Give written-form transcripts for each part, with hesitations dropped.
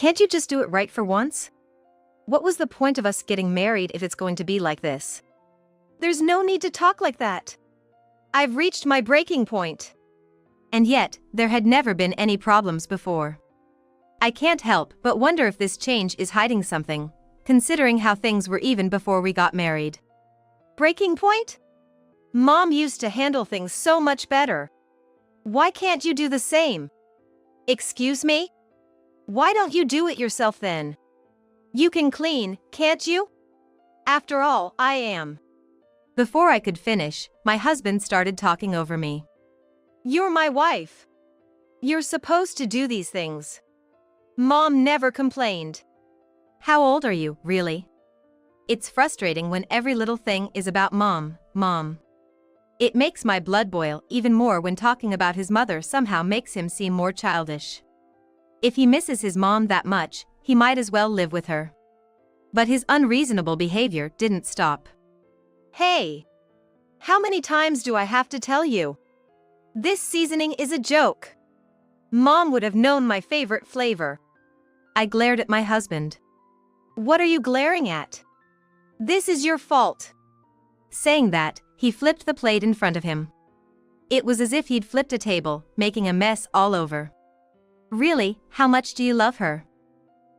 Can't you just do it right for once? What was the point of us getting married if it's going to be like this? There's no need to talk like that. I've reached my breaking point. And yet, there had never been any problems before. I can't help but wonder if this change is hiding something, considering how things were even before we got married. Breaking point? Mom used to handle things so much better. Why can't you do the same? Excuse me? Why don't you do it yourself then? You can clean, can't you? After all, I am. Before I could finish, my husband started talking over me. You're my wife. You're supposed to do these things. Mom never complained. How old are you, really? It's frustrating when every little thing is about mom. It makes my blood boil even more when talking about his mother somehow makes him seem more childish. If he misses his mom that much, he might as well live with her. But his unreasonable behavior didn't stop. Hey! How many times do I have to tell you? This seasoning is a joke. Mom would have known my favorite flavor. I glared at my husband. What are you glaring at? This is your fault. Saying that, he flipped the plate in front of him. It was as if he'd flipped a table, making a mess all over. Really, how much do you love her?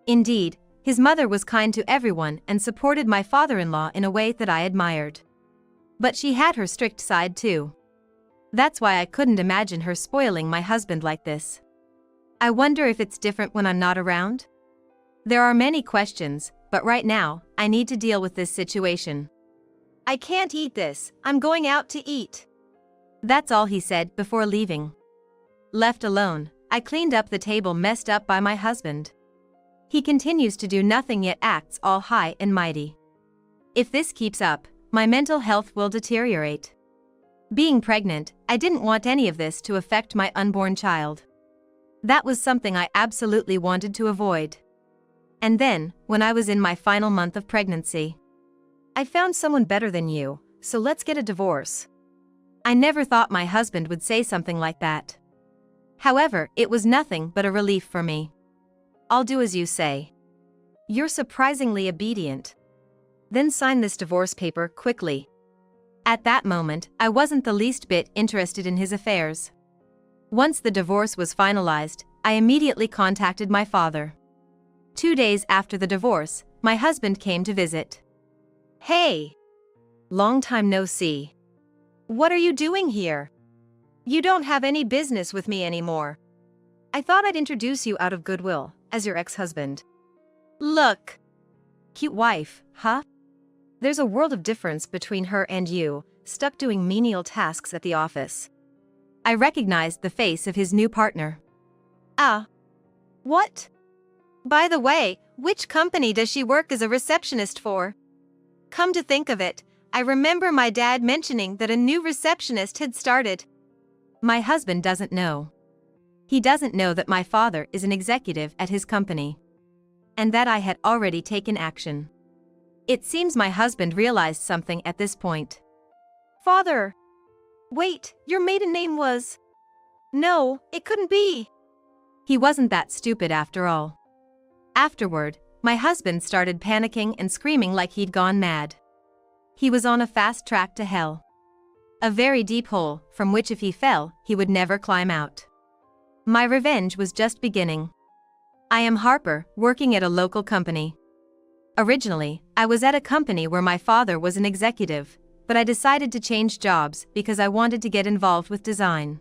Indeed, his mother was kind to everyone and supported my father-in-law in a way that I admired. But she had her strict side too. That's why I couldn't imagine her spoiling my husband like this. I wonder if it's different when I'm not around? There are many questions, but right now, I need to deal with this situation. I can't eat this, I'm going out to eat. That's all he said before leaving. Left alone, I cleaned up the table messed up by my husband. He continues to do nothing yet acts all high and mighty. If this keeps up, my mental health will deteriorate. Being pregnant, I didn't want any of this to affect my unborn child. That was something I absolutely wanted to avoid. And then, when I was in my final month of pregnancy, I found someone better than you, so let's get a divorce. I never thought my husband would say something like that. However, it was nothing but a relief for me. I'll do as you say. You're surprisingly obedient. Then sign this divorce paper quickly. At that moment, I wasn't the least bit interested in his affairs. Once the divorce was finalized, I immediately contacted my father. 2 days after the divorce, my husband came to visit. Hey! Long time no see. What are you doing here? You don't have any business with me anymore. I thought I'd introduce you out of goodwill, as your ex-husband. Look! Cute wife, huh? There's a world of difference between her and you, stuck doing menial tasks at the office. I recognized the face of his new partner. Ah. What? By the way, which company does she work as a receptionist for? Come to think of it, I remember my dad mentioning that a new receptionist had started. My husband doesn't know. He doesn't know that my father is an executive at his company. And that I had already taken action. It seems my husband realized something at this point. Father! Wait, your maiden name was… No, it couldn't be. He wasn't that stupid after all. Afterward, my husband started panicking and screaming like he'd gone mad. He was on a fast track to hell. A very deep hole, from which if he fell, he would never climb out. My revenge was just beginning. I am Harper, working at a local company. Originally, I was at a company where my father was an executive, but I decided to change jobs because I wanted to get involved with design.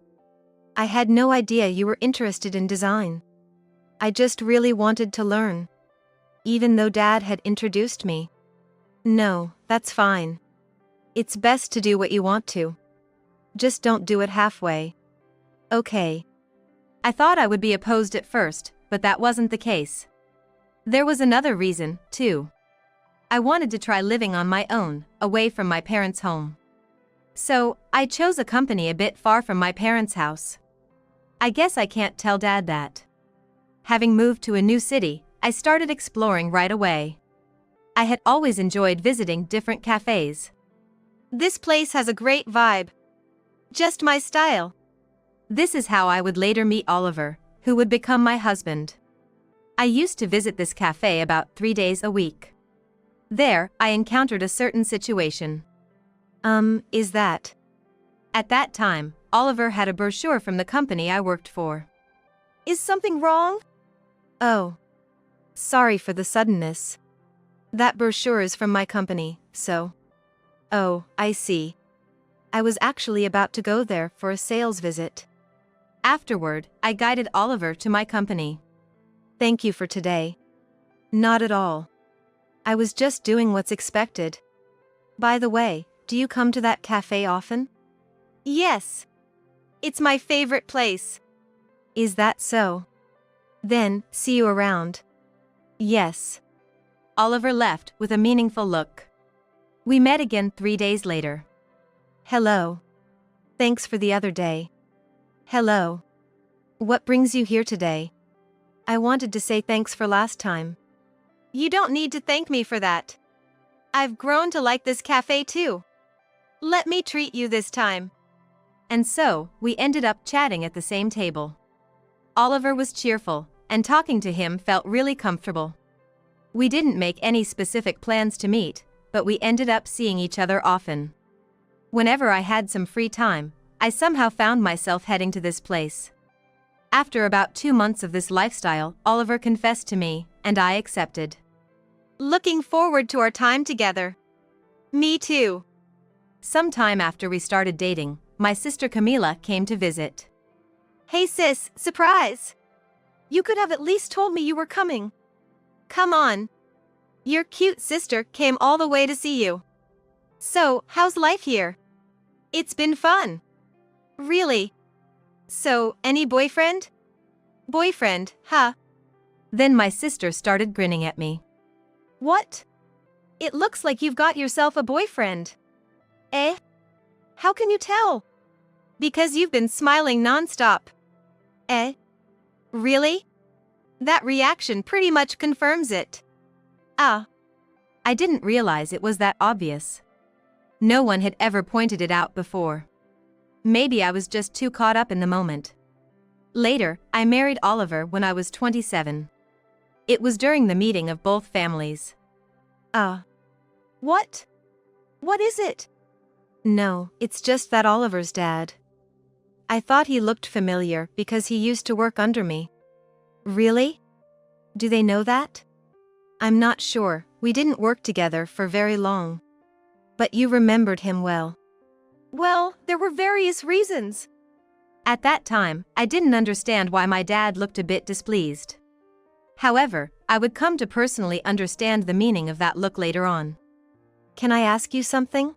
I had no idea you were interested in design. I just really wanted to learn. Even though Dad had introduced me. No, that's fine. It's best to do what you want to. Just don't do it halfway. Okay. I thought I would be opposed at first, but that wasn't the case. There was another reason, too. I wanted to try living on my own, away from my parents' home. So, I chose a company a bit far from my parents' house. I guess I can't tell Dad that. Having moved to a new city, I started exploring right away. I had always enjoyed visiting different cafes. This place has a great vibe. Just my style. This is how I would later meet Oliver, who would become my husband. I used to visit this cafe about 3 days a week. There, I encountered a certain situation. Is that? At that time, Oliver had a brochure from the company I worked for. Is something wrong? Oh. Sorry for the suddenness. That brochure is from my company, so. Oh, I see. I was actually about to go there for a sales visit. Afterward, I guided Oliver to my company. Thank you for today. Not at all. I was just doing what's expected. By the way, do you come to that cafe often? Yes. It's my favorite place. Is that so? Then, see you around. Yes. Oliver left with a meaningful look. We met again 3 days later. Hello. Thanks for the other day. Hello. What brings you here today? I wanted to say thanks for last time. You don't need to thank me for that. I've grown to like this cafe too. Let me treat you this time. And so, we ended up chatting at the same table. Oliver was cheerful, and talking to him felt really comfortable. We didn't make any specific plans to meet, but we ended up seeing each other often. Whenever I had some free time, I somehow found myself heading to this place. After about 2 months of this lifestyle, Oliver confessed to me, and I accepted. Looking forward to our time together. Me too. Sometime after we started dating, my sister Camila came to visit. Hey sis, surprise! You could have at least told me you were coming. Come on. Your cute sister came all the way to see you. So, how's life here? It's been fun. Really? So, any boyfriend? Boyfriend, huh? Then my sister started grinning at me. What? It looks like you've got yourself a boyfriend. Eh? How can you tell? Because you've been smiling nonstop. Eh? Really? That reaction pretty much confirms it. Ah. I didn't realize it was that obvious. No one had ever pointed it out before. Maybe I was just too caught up in the moment. Later, I married Oliver when I was 27. It was during the meeting of both families. What? What is it? No, it's just that Oliver's dad. I thought he looked familiar because he used to work under me. Really? Do they know that? I'm not sure, we didn't work together for very long. But you remembered him well. Well, there were various reasons. At that time, I didn't understand why my dad looked a bit displeased. However, I would come to personally understand the meaning of that look later on. Can I ask you something?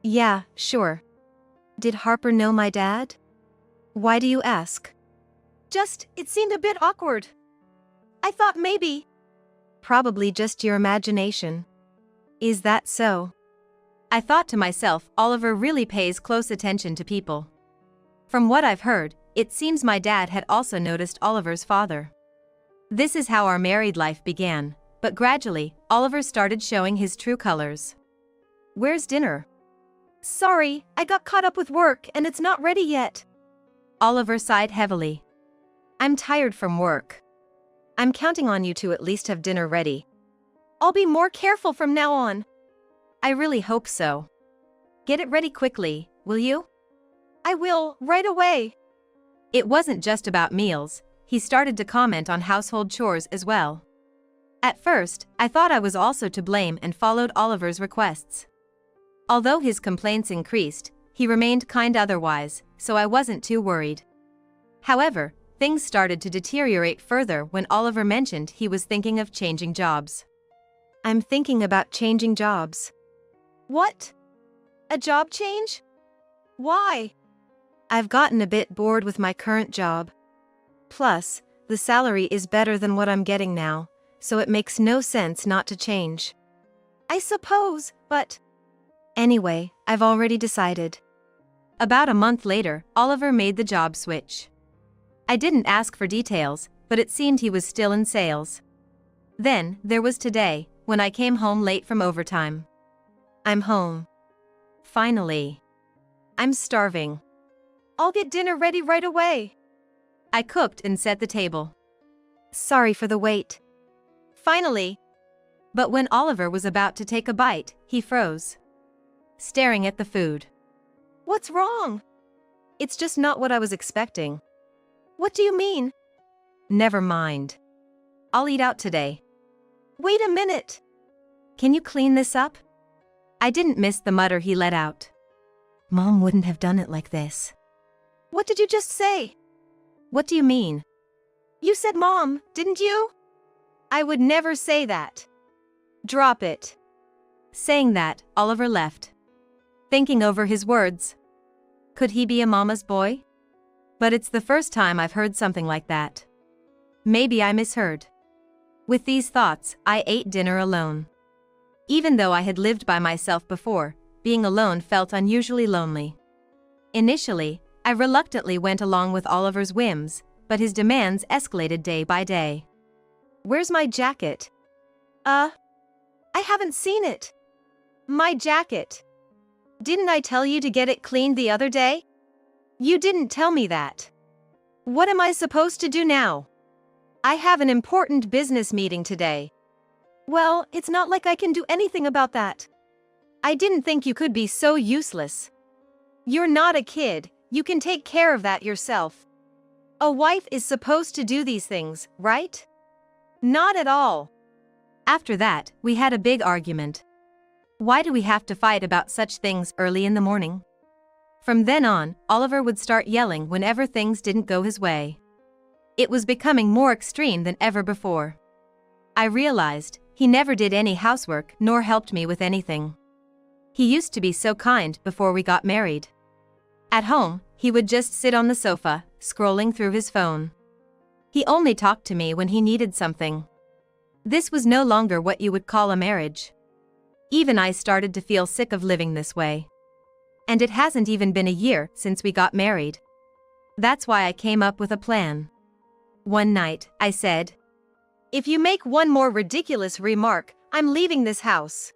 Yeah, sure. Did Harper know my dad? Why do you ask? Just, it seemed a bit awkward. I thought maybe. Probably just your imagination. Is that so? I thought to myself, Oliver really pays close attention to people. From what I've heard, it seems my dad had also noticed Oliver's father. This is how our married life began, but gradually, Oliver started showing his true colors. Where's dinner? Sorry, I got caught up with work and it's not ready yet. Oliver sighed heavily. I'm tired from work. I'm counting on you to at least have dinner ready. I'll be more careful from now on. I really hope so. Get it ready quickly, will you? I will, right away. It wasn't just about meals, he started to comment on household chores as well. At first, I thought I was also to blame and followed Oliver's requests. Although his complaints increased, he remained kind otherwise, so I wasn't too worried. However, things started to deteriorate further when Oliver mentioned he was thinking of changing jobs. I'm thinking about changing jobs. What? A job change? Why? I've gotten a bit bored with my current job. Plus, the salary is better than what I'm getting now, so it makes no sense not to change. I suppose, but... Anyway, I've already decided. About a month later, Oliver made the job switch. I didn't ask for details, but it seemed he was still in sales. Then, there was today, when I came home late from overtime. I'm home. Finally. I'm starving. I'll get dinner ready right away. I cooked and set the table. Sorry for the wait. Finally. But when Oliver was about to take a bite, he froze, staring at the food. What's wrong? It's just not what I was expecting. What do you mean? Never mind. I'll eat out today. Wait a minute. Can you clean this up? I didn't miss the mutter he let out. Mom wouldn't have done it like this. What did you just say? What do you mean? You said Mom, didn't you? I would never say that. Drop it. Saying that, Oliver left, thinking over his words. Could he be a mama's boy? But it's the first time I've heard something like that. Maybe I misheard. With these thoughts, I ate dinner alone. Even though I had lived by myself before, being alone felt unusually lonely. Initially, I reluctantly went along with Oliver's whims, but his demands escalated day by day. Where's my jacket? I haven't seen it. My jacket. Didn't I tell you to get it cleaned the other day? You didn't tell me that. What am I supposed to do now? I have an important business meeting today. Well, it's not like I can do anything about that. I didn't think you could be so useless. You're not a kid, you can take care of that yourself. A wife is supposed to do these things, right? Not at all. After that, we had a big argument. Why do we have to fight about such things early in the morning? From then on, Oliver would start yelling whenever things didn't go his way. It was becoming more extreme than ever before. I realized he never did any housework nor helped me with anything. He used to be so kind before we got married. At home, he would just sit on the sofa, scrolling through his phone. He only talked to me when he needed something. This was no longer what you would call a marriage. Even I started to feel sick of living this way. And it hasn't even been a year since we got married. That's why I came up with a plan. One night, I said, if you make one more ridiculous remark, I'm leaving this house.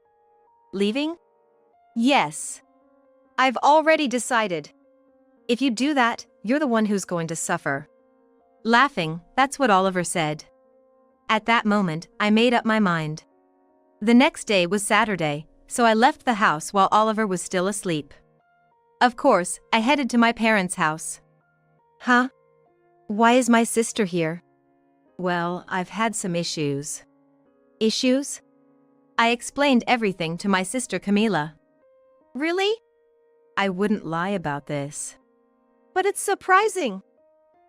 Leaving? Yes. I've already decided. If you do that, you're the one who's going to suffer. Laughing, that's what Oliver said. At that moment, I made up my mind. The next day was Saturday, so I left the house while Oliver was still asleep. Of course, I headed to my parents' house. Huh? Why is my sister here? Well, I've had some issues. Issues? I explained everything to my sister Camila. Really? I wouldn't lie about this. But it's surprising.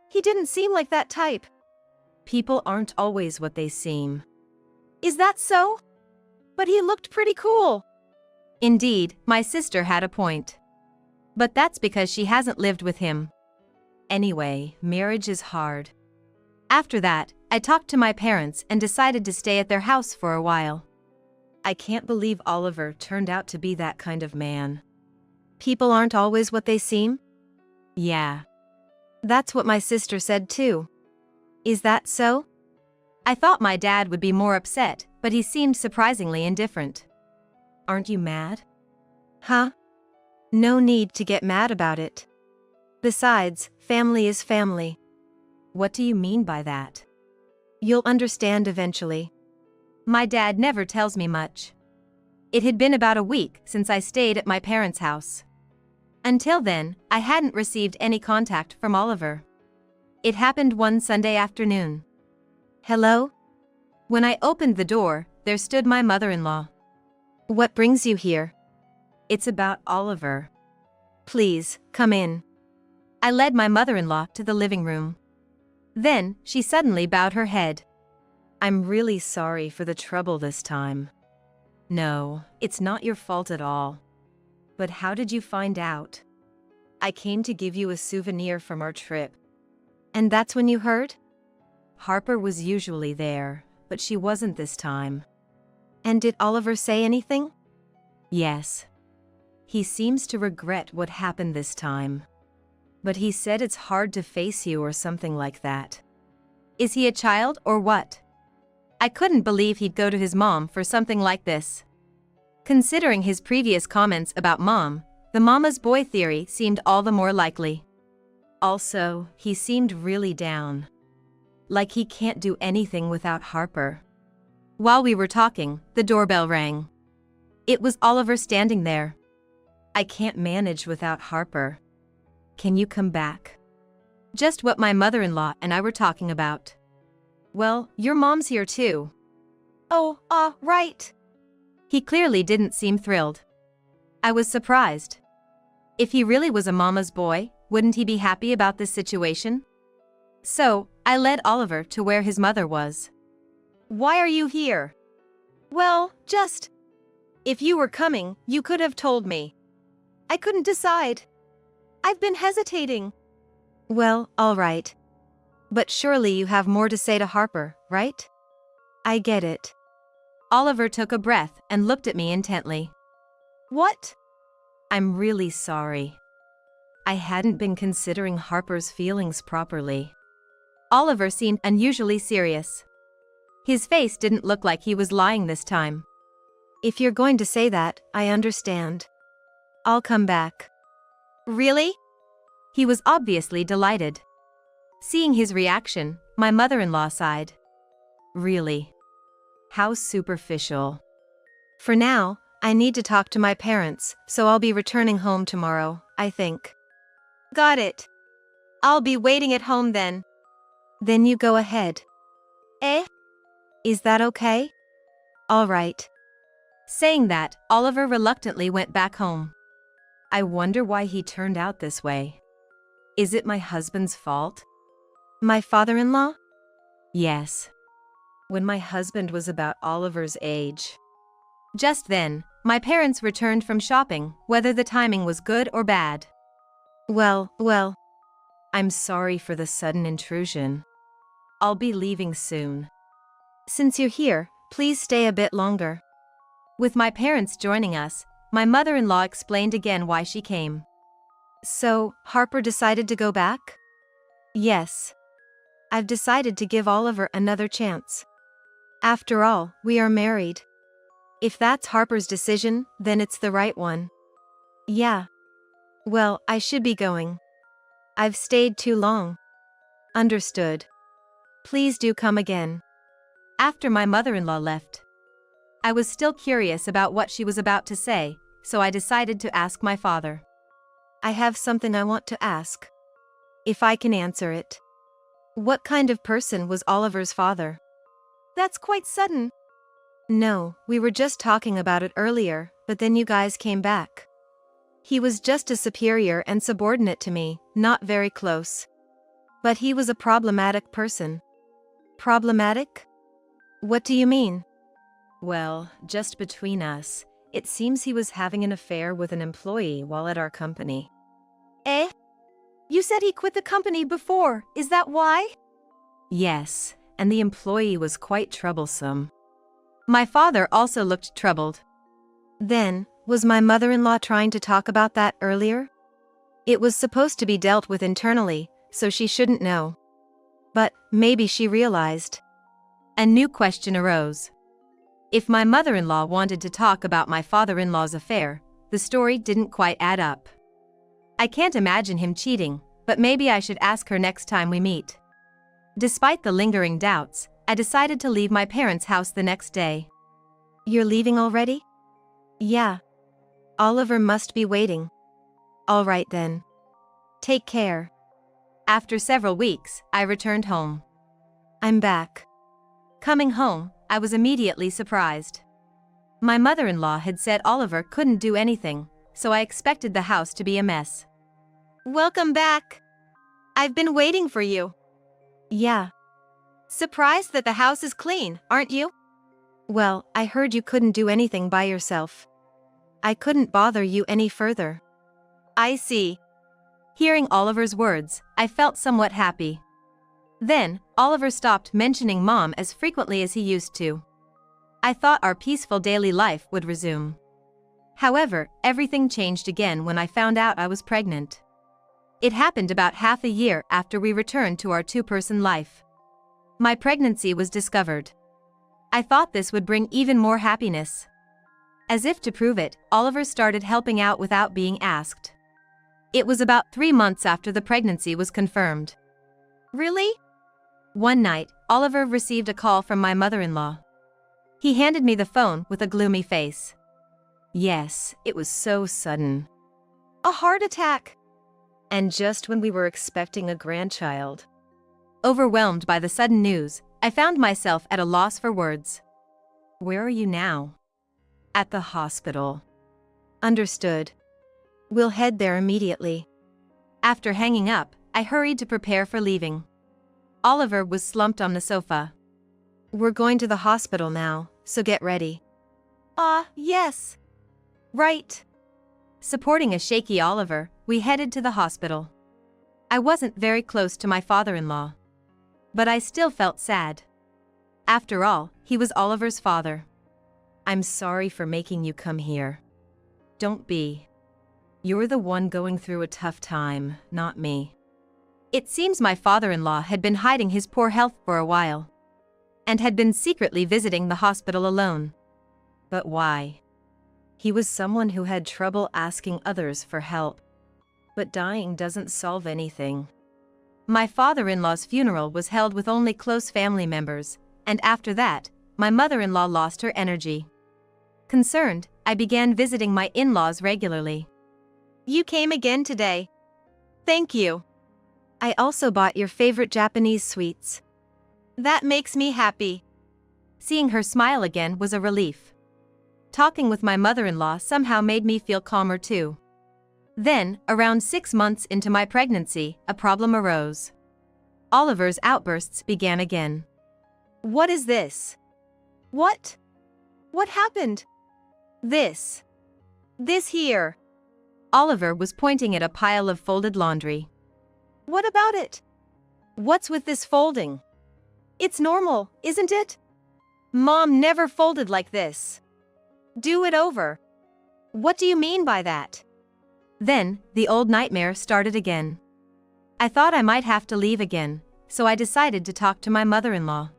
He didn't seem like that type. People aren't always what they seem. Is that so? But he looked pretty cool. Indeed, my sister had a point. But that's because she hasn't lived with him. Anyway, marriage is hard. After that, I talked to my parents and decided to stay at their house for a while. I can't believe Oliver turned out to be that kind of man. People aren't always what they seem? Yeah. That's what my sister said too. Is that so? I thought my dad would be more upset, but he seemed surprisingly indifferent. Aren't you mad? Huh? No need to get mad about it. Besides, family is family. What do you mean by that? You'll understand eventually. My dad never tells me much. It had been about a week since I stayed at my parents' house. Until then, I hadn't received any contact from Oliver. It happened one Sunday afternoon. Hello? When I opened the door, there stood my mother-in-law. What brings you here? It's about Oliver. Please, come in. I led my mother-in-law to the living room. Then, she suddenly bowed her head. I'm really sorry for the trouble this time. No, it's not your fault at all. But how did you find out? I came to give you a souvenir from our trip. And that's when you heard? Harper was usually there, but she wasn't this time. And did Oliver say anything? Yes. He seems to regret what happened this time. But he said it's hard to face you or something like that. Is he a child or what? I couldn't believe he'd go to his mom for something like this. Considering his previous comments about mom, the mama's boy theory seemed all the more likely. Also, he seemed really down. Like he can't do anything without Harper. While we were talking, the doorbell rang. It was Oliver standing there. I can't manage without Harper. Can you come back? Just what my mother-in-law and I were talking about. Well, your mom's here too. Oh, right. He clearly didn't seem thrilled. I was surprised. If he really was a mama's boy, wouldn't he be happy about this situation? So, I led Oliver to where his mother was. Why are you here? Well, just... If you were coming, you could have told me. I couldn't decide. I've been hesitating. Well, all right. But surely you have more to say to Harper, right? I get it. Oliver took a breath and looked at me intently. What? I'm really sorry. I hadn't been considering Harper's feelings properly. Oliver seemed unusually serious. His face didn't look like he was lying this time. If you're going to say that, I understand. I'll come back. Really? He was obviously delighted. Seeing his reaction, my mother-in-law sighed. Really? How superficial. For now, I need to talk to my parents, so I'll be returning home tomorrow, I think. Got it. I'll be waiting at home then. Then you go ahead. Eh? Is that okay? All right. Saying that, Oliver reluctantly went back home. I wonder why he turned out this way. Is it my husband's fault? My father-in-law? Yes. When my husband was about Oliver's age. Just then, my parents returned from shopping, whether the timing was good or bad. Well, I'm sorry for the sudden intrusion. I'll be leaving soon. Since you're here, please stay a bit longer. With my parents joining us, my mother-in-law explained again why she came. So, Harper decided to go back? Yes. I've decided to give Oliver another chance. After all, we are married. If that's Harper's decision, then it's the right one. Yeah. Well, I should be going. I've stayed too long. Understood. Please do come again. After my mother-in-law left, I was still curious about what she was about to say, so I decided to ask my father. I have something I want to ask. If I can answer it. What kind of person was Oliver's father? That's quite sudden. No, we were just talking about it earlier, but then you guys came back. He was just a superior and subordinate to me, not very close. But he was a problematic person. Problematic? What do you mean? Well, just between us, it seems he was having an affair with an employee while at our company. Eh? You said he quit the company before, is that why? Yes, and the employee was quite troublesome. My father also looked troubled. Then, was my mother-in-law trying to talk about that earlier? It was supposed to be dealt with internally, so she shouldn't know. But maybe she realized. A new question arose. If my mother-in-law wanted to talk about my father-in-law's affair, the story didn't quite add up. I can't imagine him cheating, but maybe I should ask her next time we meet. Despite the lingering doubts, I decided to leave my parents' house the next day. You're leaving already? Yeah. Oliver must be waiting. All right then. Take care. After several weeks, I returned home. I'm back. Coming home, I was immediately surprised. My mother-in-law had said Oliver couldn't do anything, so I expected the house to be a mess. Welcome back. I've been waiting for you. Yeah. Surprised that the house is clean, aren't you? Well, I heard you couldn't do anything by yourself. I couldn't bother you any further. I see. Hearing Oliver's words, I felt somewhat happy. Then, Oliver stopped mentioning Mom as frequently as he used to. I thought our peaceful daily life would resume. However, everything changed again when I found out I was pregnant. It happened about half a year after we returned to our two-person life. My pregnancy was discovered. I thought this would bring even more happiness. As if to prove it, Oliver started helping out without being asked. It was about 3 months after the pregnancy was confirmed. Really? One night, Oliver received a call from my mother-in-law. He handed me the phone with a gloomy face. Yes, it was so sudden. A heart attack! And just when we were expecting a grandchild. Overwhelmed by the sudden news, I found myself at a loss for words. Where are you now? At the hospital. Understood. We'll head there immediately. After hanging up, I hurried to prepare for leaving. Oliver was slumped on the sofa. We're going to the hospital now, so get ready. Yes. Right. Supporting a shaky Oliver, we headed to the hospital. I wasn't very close to my father-in-law. But I still felt sad. After all, he was Oliver's father. I'm sorry for making you come here. Don't be. You're the one going through a tough time, not me. It seems my father-in-law had been hiding his poor health for a while. And had been secretly visiting the hospital alone. But why? He was someone who had trouble asking others for help. But dying doesn't solve anything. My father-in-law's funeral was held with only close family members, and after that, my mother-in-law lost her energy. Concerned, I began visiting my in-laws regularly. You came again today. Thank you. I also bought your favorite Japanese sweets. That makes me happy. Seeing her smile again was a relief. Talking with my mother-in-law somehow made me feel calmer too. Then, around 6 months into my pregnancy, a problem arose. Oliver's outbursts began again. What is this? What? What happened? This here. Oliver was pointing at a pile of folded laundry. What about it? What's with this folding? It's normal, isn't it? Mom never folded like this. Do it over. What do you mean by that? Then, the old nightmare started again. I thought I might have to leave again, so I decided to talk to my mother-in-law.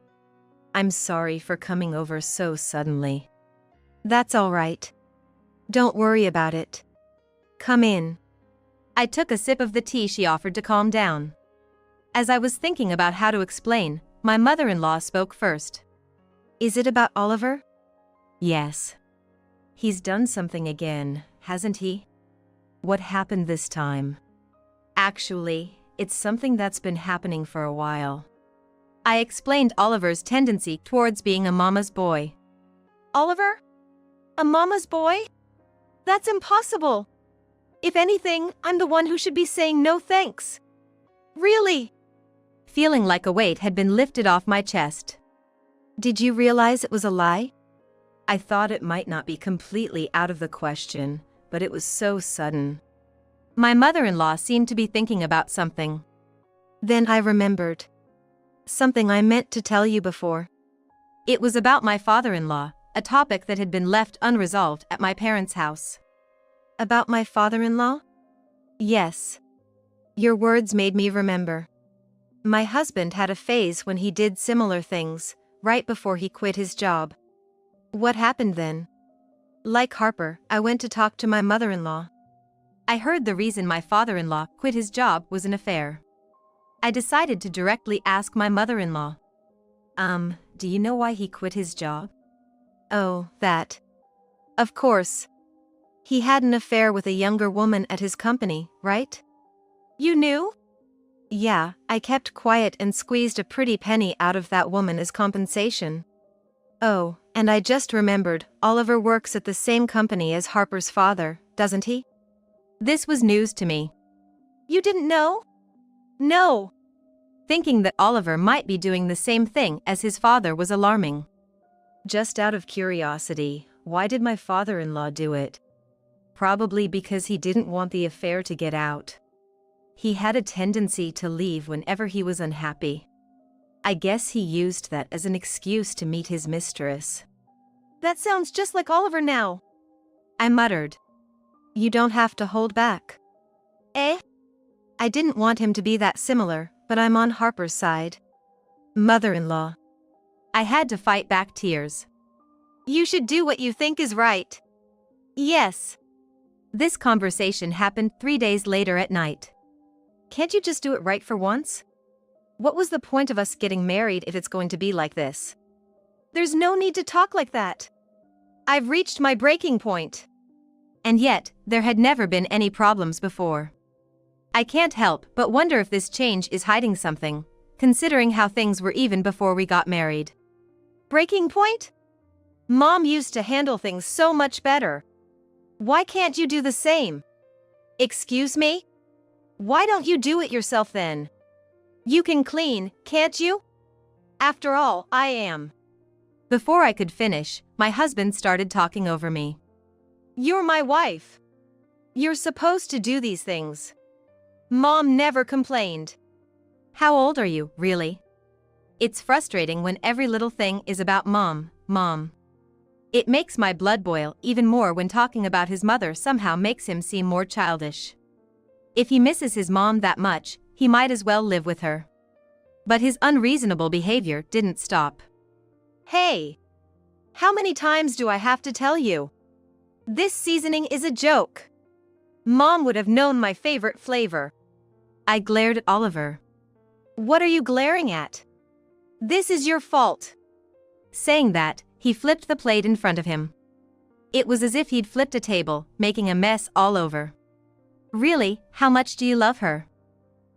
I'm sorry for coming over so suddenly. That's all right. Don't worry about it. Come in. I took a sip of the tea she offered to calm down. As I was thinking about how to explain, my mother-in-law spoke first. Is it about Oliver? Yes. He's done something again, hasn't he? What happened this time? Actually, it's something that's been happening for a while. I explained Oliver's tendency towards being a mama's boy. Oliver? A mama's boy? That's impossible. If anything, I'm the one who should be saying no thanks. Really? Feeling like a weight had been lifted off my chest. Did you realize it was a lie? I thought it might not be completely out of the question, but it was so sudden. My mother-in-law seemed to be thinking about something. Then I remembered. Something I meant to tell you before. It was about my father-in-law, a topic that had been left unresolved at my parents' house. About my father-in-law? Yes. Your words made me remember. My husband had a phase when he did similar things, right before he quit his job. What happened then? Like Harper, I went to talk to my mother-in-law. I heard the reason my father-in-law quit his job was an affair. I decided to directly ask my mother-in-law. Do you know why he quit his job? Oh, that. Of course. He had an affair with a younger woman at his company, right? You knew? Yeah, I kept quiet and squeezed a pretty penny out of that woman as compensation. Oh, and I just remembered, Oliver works at the same company as Harper's father, doesn't he? This was news to me. You didn't know? No. Thinking that Oliver might be doing the same thing as his father was alarming. Just out of curiosity, why did my father-in-law do it? Probably because he didn't want the affair to get out. He had a tendency to leave whenever he was unhappy. I guess he used that as an excuse to meet his mistress. That sounds just like Oliver now. I muttered. You don't have to hold back. Eh? I didn't want him to be that similar, but I'm on Harper's side. Mother-in-law. I had to fight back tears. You should do what you think is right. Yes. This conversation happened 3 days later at night. Can't you just do it right for once? What was the point of us getting married if it's going to be like this? There's no need to talk like that. I've reached my breaking point. And yet, there had never been any problems before. I can't help but wonder if this change is hiding something, considering how things were even before we got married. Breaking point? Mom used to handle things so much better. Why can't you do the same? Excuse me? Why don't you do it yourself then? You can clean, can't you? After all, I am. Before I could finish, my husband started talking over me. You're my wife. You're supposed to do these things. Mom never complained. How old are you, really? It's frustrating when every little thing is about mom. It makes my blood boil even more when talking about his mother somehow makes him seem more childish. If he misses his mom that much, he might as well live with her. But his unreasonable behavior didn't stop. Hey! How many times do I have to tell you? This seasoning is a joke. Mom would have known my favorite flavor. I glared at Oliver. What are you glaring at? This is your fault. Saying that, he flipped the plate in front of him. It was as if he'd flipped a table, making a mess all over. Really, how much do you love her?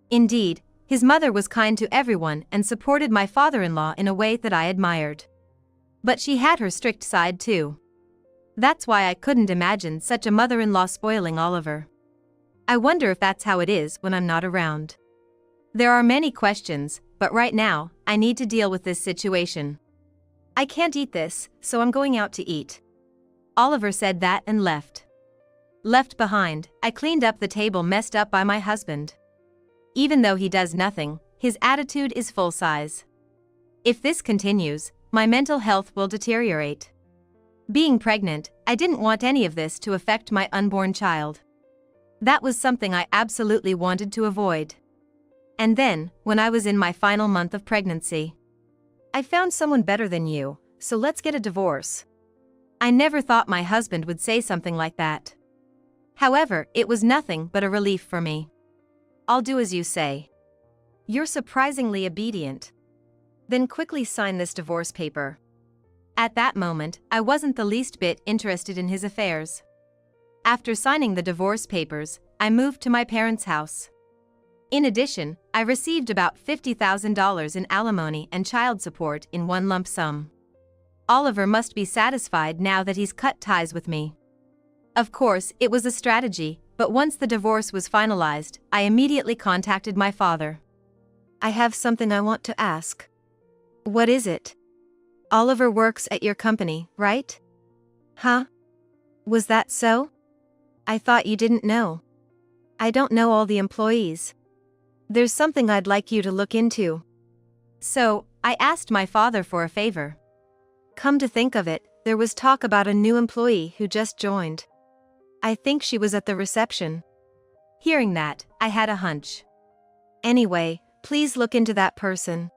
Indeed, his mother was kind to everyone and supported my father-in-law in a way that I admired. But she had her strict side too. That's why I couldn't imagine such a mother-in-law spoiling Oliver. I wonder if that's how it is when I'm not around. There are many questions, but right now, I need to deal with this situation. I can't eat this, so I'm going out to eat. Oliver said that and left. Left behind, I cleaned up the table messed up by my husband. Even though he does nothing, his attitude is full size. If this continues, my mental health will deteriorate. Being pregnant, I didn't want any of this to affect my unborn child. That was something I absolutely wanted to avoid. And then, when I was in my final month of pregnancy, I found someone better than you, so let's get a divorce. I never thought my husband would say something like that. However, it was nothing but a relief for me. I'll do as you say. You're surprisingly obedient. Then quickly sign this divorce paper. At that moment, I wasn't the least bit interested in his affairs. After signing the divorce papers, I moved to my parents' house. In addition, I received about $50,000 in alimony and child support in one lump sum. Oliver must be satisfied now that he's cut ties with me. Of course, it was a strategy, but once the divorce was finalized, I immediately contacted my father. I have something I want to ask. What is it? Oliver works at your company, right? Huh? Was that so? I thought you didn't know. I don't know all the employees. There's something I'd like you to look into. So, I asked my father for a favor. Come to think of it, there was talk about a new employee who just joined. I think she was at the reception. Hearing that, I had a hunch. Anyway, please look into that person.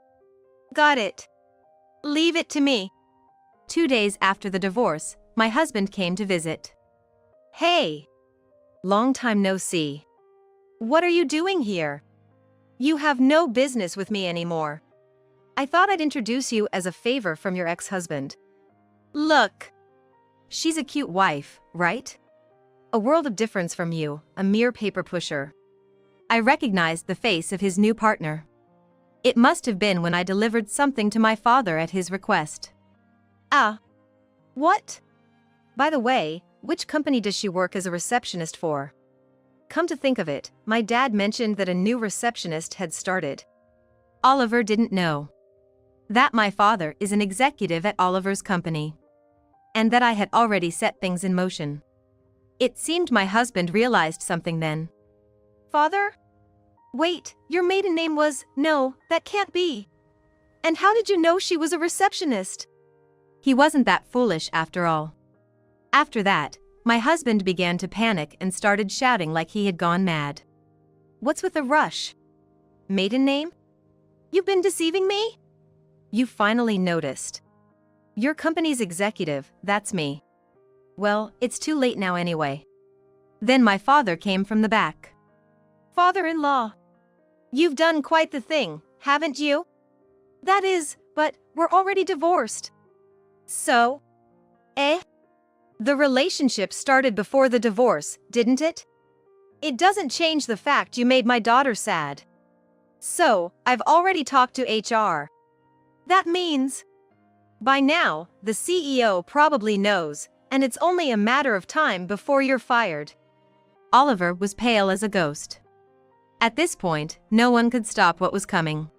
Got it. Leave it to me. 2 days after the divorce, my husband came to visit. Hey! Long time no see. What are you doing here? You have no business with me anymore. I thought I'd introduce you as a favor from your ex-husband. Look. She's a cute wife, right? A world of difference from you, a mere paper pusher. I recognized the face of his new partner. It must have been when I delivered something to my father at his request. Ah. What? By the way, which company does she work as a receptionist for? Come to think of it, my dad mentioned that a new receptionist had started. Oliver didn't know that my father is an executive at Oliver's company, and that I had already set things in motion. It seemed my husband realized something then. Father? Wait, your maiden name was… No, that can't be. And how did you know she was a receptionist? He wasn't that foolish after all. After that, my husband began to panic and started shouting like he had gone mad. What's with the rush? Maiden name? You've been deceiving me? You finally noticed. Your company's executive, that's me. Well, it's too late now anyway. Then my father came from the back. Father-in-law. You've done quite the thing, haven't you? That is, but we're already divorced. So? Eh? The relationship started before the divorce, didn't it? It doesn't change the fact you made my daughter sad. So, I've already talked to HR. That means, by now, the CEO probably knows, and it's only a matter of time before you're fired. Oliver was pale as a ghost. At this point, no one could stop what was coming.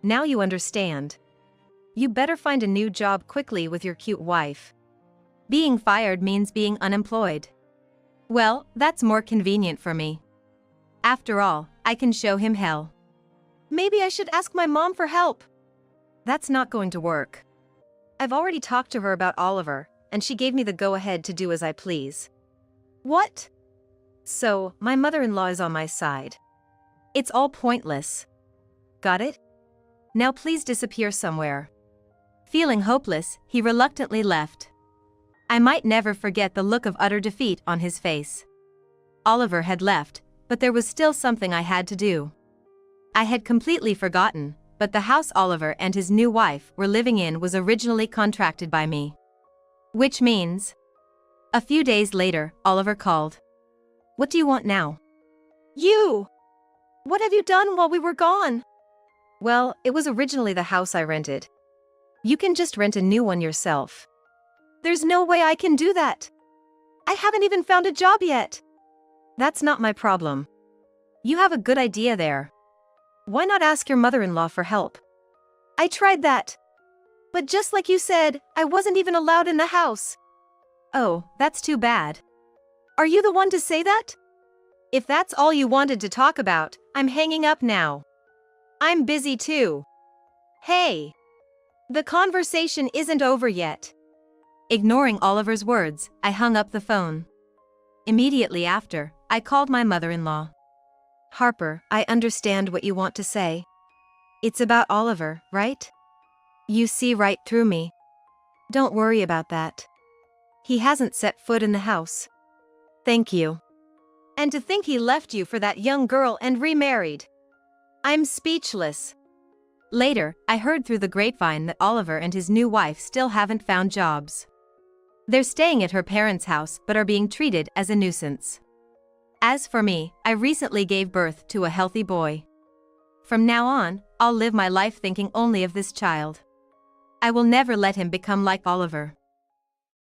Now you understand. You better find a new job quickly with your cute wife. Being fired means being unemployed. Well, that's more convenient for me. After all, I can show him hell. Maybe I should ask my mom for help. That's not going to work. I've already talked to her about Oliver, and she gave me the go-ahead to do as I please. What? So, my mother-in-law is on my side. It's all pointless. Got it? Now please disappear somewhere. Feeling hopeless, he reluctantly left. I might never forget the look of utter defeat on his face. Oliver had left, but there was still something I had to do. I had completely forgotten, but the house Oliver and his new wife were living in was originally contracted by me. Which means... A few days later, Oliver called. What do you want now? You! What have you done while we were gone? Well, it was originally the house I rented. You can just rent a new one yourself. There's no way I can do that. I haven't even found a job yet. That's not my problem. You have a good idea there. Why not ask your mother-in-law for help? I tried that. But just like you said, I wasn't even allowed in the house. Oh, that's too bad. Are you the one to say that? If that's all you wanted to talk about, I'm hanging up now. I'm busy too. Hey! The conversation isn't over yet. Ignoring Oliver's words, I hung up the phone. Immediately after, I called my mother-in-law. Harper, I understand what you want to say. It's about Oliver, right? You see right through me. Don't worry about that. He hasn't set foot in the house. Thank you. And to think he left you for that young girl and remarried. I'm speechless. Later, I heard through the grapevine that Oliver and his new wife still haven't found jobs. They're staying at her parents' house but are being treated as a nuisance. As for me, I recently gave birth to a healthy boy. From now on, I'll live my life thinking only of this child. I will never let him become like Oliver.